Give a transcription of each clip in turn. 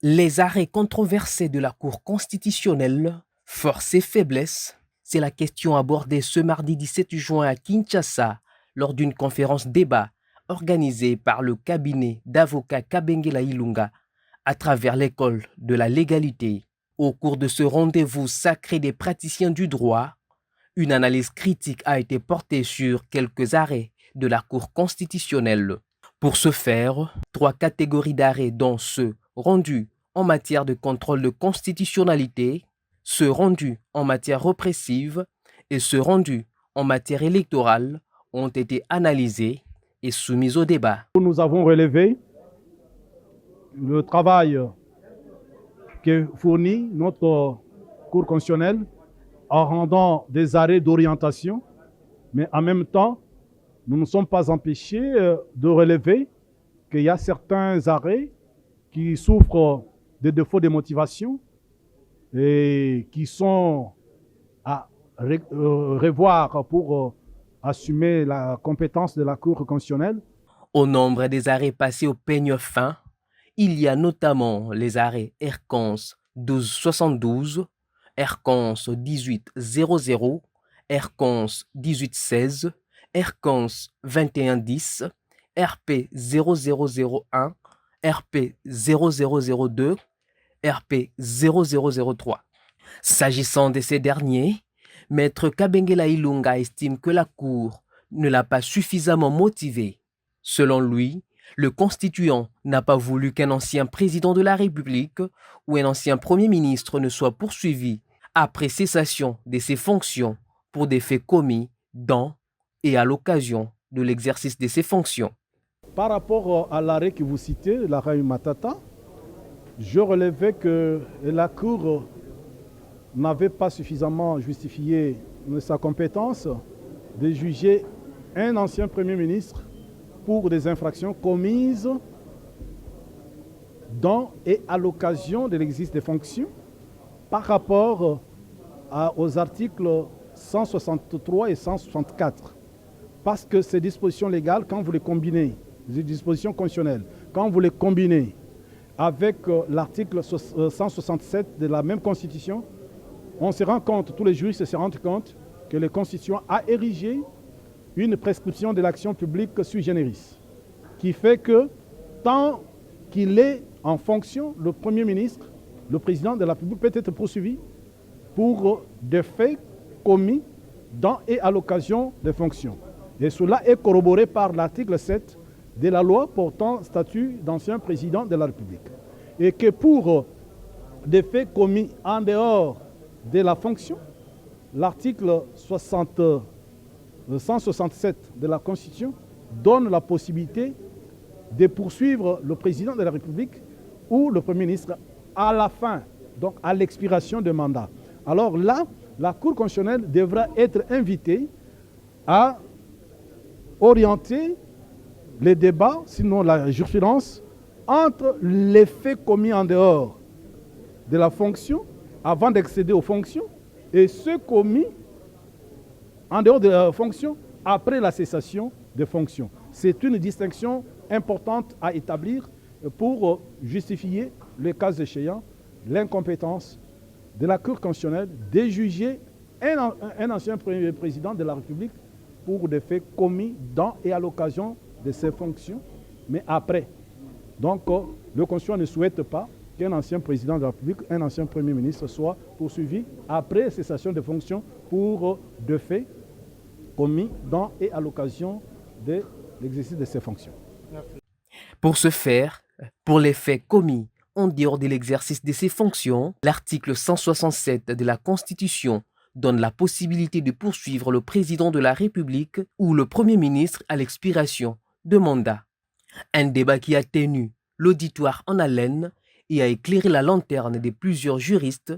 Les arrêts controversés de la Cour constitutionnelle, force et faiblesse, c'est la question abordée ce mardi 17 juin à Kinshasa lors d'une conférence débat organisée par le cabinet d'avocats Kabengela Ilunga à travers l'école de la légalité. Au cours de ce rendez-vous sacré des praticiens du droit, une analyse critique a été portée sur quelques arrêts de la Cour constitutionnelle. Pour ce faire, 3 catégories d'arrêts dont ceux rendus en matière de contrôle de constitutionnalité, ceux rendus en matière répressive et ceux rendus en matière électorale ont été analysés et soumis au débat. Nous avons relevé le travail que fournit notre Cour constitutionnelle en rendant des arrêts d'orientation, mais en même temps, nous ne sommes pas empêchés de relever qu'il y a certains arrêts qui souffrent de défauts de motivation et qui sont à revoir pour assumer la compétence de la Cour constitutionnelle. Au nombre des arrêts passés au peigne fin, il y a notamment les arrêts RCONS 1272, RCONS 1800, RCONS 1816, RCONS 2110, RP 0001, RP 0002, RP 0003. S'agissant de ces derniers, Maître Kabengela Ilunga estime que la Cour ne l'a pas suffisamment motivé. Selon lui, le constituant n'a pas voulu qu'un ancien président de la République ou un ancien Premier ministre ne soit poursuivi après cessation de ses fonctions pour des faits commis dans et à l'occasion de l'exercice de ses fonctions. Par rapport à l'arrêt que vous citez, l'arrêt Matata, je relevais que la Cour n'avait pas suffisamment justifié sa compétence de juger un ancien Premier ministre pour des infractions commises dans et à l'occasion de l'exercice des fonctions par rapport aux articles 163 et 164. Parce que ces dispositions légales, quand vous les combinez, les dispositions constitutionnelles, quand vous les combinez avec l'article 167 de la même Constitution, on se rend compte, tous les juristes se rendent compte que le Constituant a érigé une prescription de l'action publique sui generis, qui fait que tant qu'il est en fonction, le Premier ministre, le Président de la République peut être poursuivi pour des faits commis dans et à l'occasion des fonctions. Et cela est corroboré par l'article 7 de la loi portant statut d'ancien président de la République. Et que pour des faits commis en dehors de la fonction, l'article 167 de la Constitution donne la possibilité de poursuivre le président de la République ou le Premier ministre à la fin, donc à l'expiration du mandat. Alors là, la Cour constitutionnelle devra être invitée à orienter les débats, sinon la jurisprudence, entre les faits commis en dehors de la fonction, avant d'accéder aux fonctions, et ceux commis en dehors de la fonction, après la cessation des fonctions. C'est une distinction importante à établir pour justifier, le cas échéant, l'incompétence de la Cour constitutionnelle de juger un ancien président de la République pour des faits commis dans et à l'occasion de ses fonctions, mais après. Donc, le Constituant ne souhaite pas qu'un ancien président de la République, un ancien Premier ministre soit poursuivi après cessation de fonctions pour des faits commis dans et à l'occasion de l'exercice de ses fonctions. Pour ce faire, pour les faits commis en dehors de l'exercice de ses fonctions, l'article 167 de la Constitution donne la possibilité de poursuivre le président de la République ou le Premier ministre à l'expiration de mandat. Un débat qui a tenu l'auditoire en haleine et a éclairé la lanterne de plusieurs juristes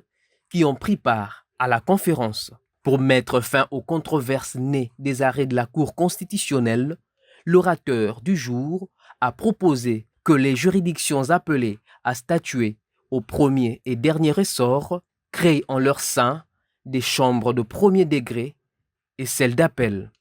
qui ont pris part à la conférence. Pour mettre fin aux controverses nées des arrêts de la Cour constitutionnelle, l'orateur du jour a proposé que les juridictions appelées à statuer au premier et dernier ressort créent en leur sein des chambres de premier degré et celles d'appel.